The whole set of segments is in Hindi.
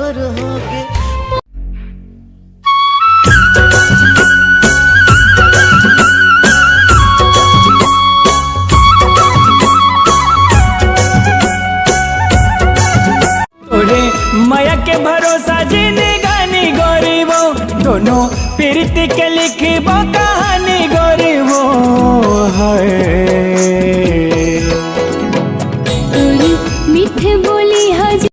तोर होगे। माया के भरोसा जिंदगानी गरीबो दोनों प्रीति के लिखबो कहानी गरीबो है। मीठे बोली हज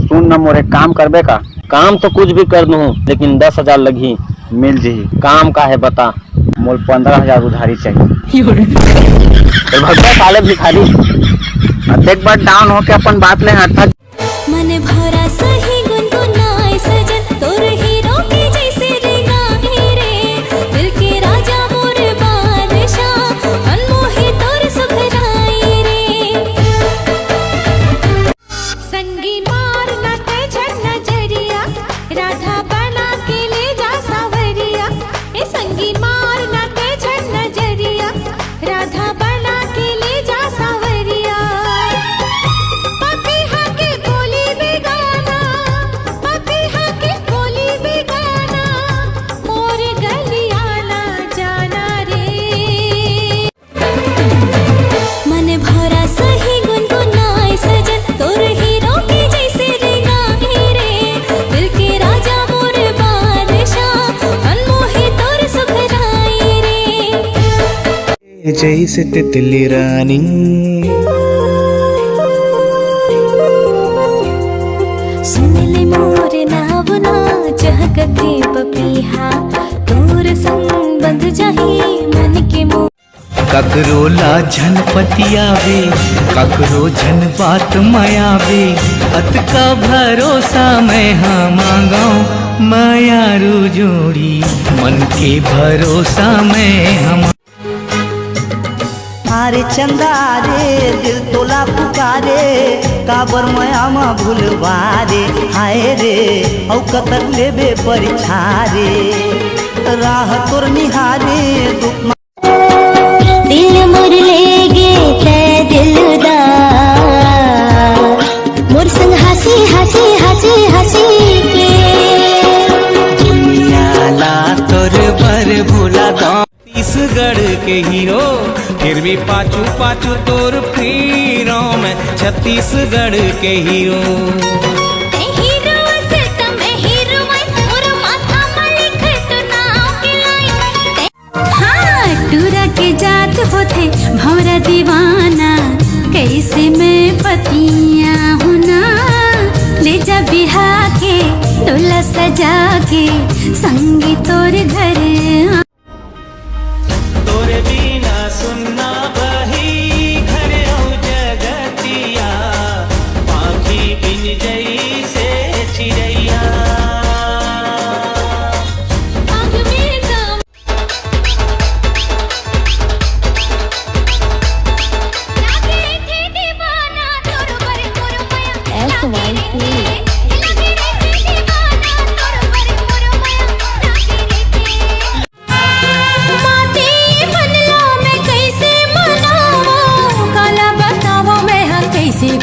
सुन न मोरे, काम करबे का? काम तो कुछ भी कर दूँ लेकिन 10,000 लगी मिल जी। काम का है बता? मोल 15,000 उधारी चाहिए। भगवा साले भिखारी, एक बार डाउन होके अपन बात ले हटा। मन भरा सही गुनगुनाए सजन तोर हीरो के जैसे रे गाही रे। दिल के राजा मोर बादशाह अनमोही तोर सुखराई रे। संगी मार न ते नजरिया राधा बना के ले जा सावरिया। ए संगी मार न ते नजरिया राधा बना के ले जा सावरिया। जैसे तितली रानी सुन ले मोर नावना चहकते पपीहा तोर संग बंध जाही मन के मोह। ककरो लाझन पतियावे ककरो झन बात मायावे। अत का भरोसा मैं हाँ मांगाऊं मायारू जोड़ी मन के भरोसा मैं हम। अरे चंदा रे दिल तोला पुकारे काबर मयामा भूलवारे। हाय रे औ कतर लेबे परिछारे राह तोर निहारे दुख। दिल मोर ले गे ते दिलदार मोर संग हंसी हंसी हंसी हंसी के। दुनिया ला तोर बर भूला गाँव। छत्तीसगढ़ के हीरो फिर भी पाचू पाचू तोर फिरो मैं छत्तीसगढ़ के हीरो। टूरा के जात होते भौरा दीवाना कैसे मैं पतिया हुना। ले जा बिहा के डोला सजा के संगी तोर घर। तोरे बिना सुनना बही घर औ जगतिया पाखी बिन जैसे चिड़ैया।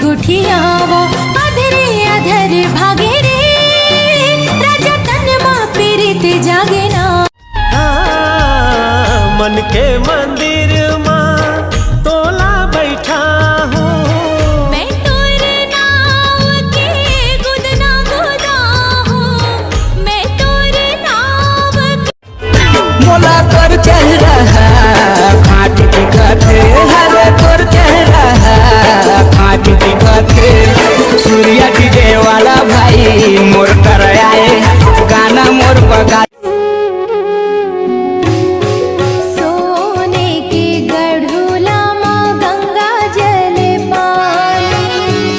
गुठियावो अधरे अधर भागे रे राजा तन माँ पीरित जागे ना। मन के मंदिर माँ तोला बैठा हूँ मैं तोरे नाव के गुदना गुदा हूँ। मैं तोरे नाव के मोला कर चेहरा फाट दिखते हरे तोर चेहरा फाट दिखते। सूर्या डीजे वाला भाई मोर कर आए गाना मोर बगा। सोने के गढ़ुला माँ गंगा जल पानी।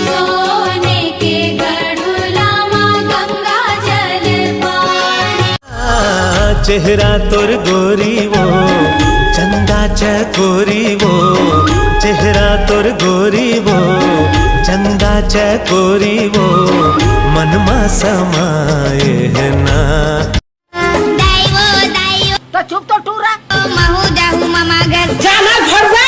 सोने के गढ़ुला माँ गंगा जल पानी। चेहरा तोर गोरी वो चंदा चकोरी वो। चेहरा तोर गोरी वो चंदा चकोरी वो मनमा समाए है ना। दाइवो दाइवो तो चुप तो टूरा महू जाहू मामा घर जाना घर जा।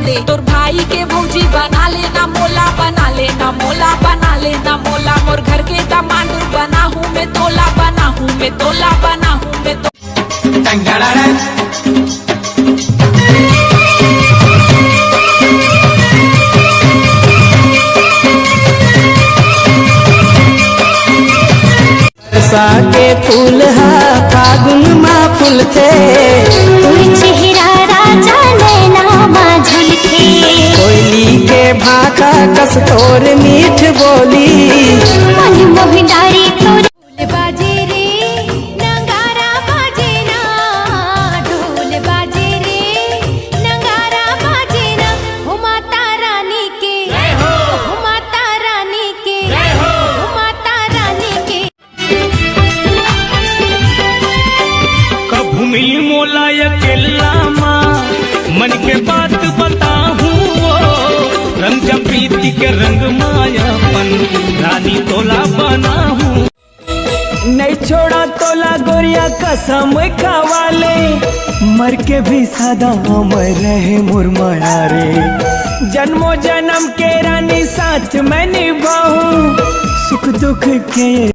दे। तोर भाई के भौजी बना लेना मोला, बना लेना मोला, बना लेना मोला। मोर घर के दामाद बना हूँ मैं तोला, बना हूँ मैं तोला, बना हूँ मैं तो। बरसा के फूल हा फागुन मा फूलते, तुई चेहरा राजा नैना मा झलके। कोयली के भाका कस तोर मीठ बोली, मन मोह डारी तोर ढोल बाजे रे नगारा बाजे ना, ढोल बाजे रे नगारा बाजे ना। हो माता रानी के, हो माता रानी के, हो माता रानी के। कभू मिली मोला अकेला माँ, मन के बात बताहूँ वो, रंग प्रीति के रंग मायापन, रानी तोला बना हूँ। नहीं छोड़ा तोला गोरिया कसम खावाले, मर के भी सदा अमर रहे मुरमरा रे। जन्मों जन्म के रानी साथ मैं निभाऊं, सुख दुख के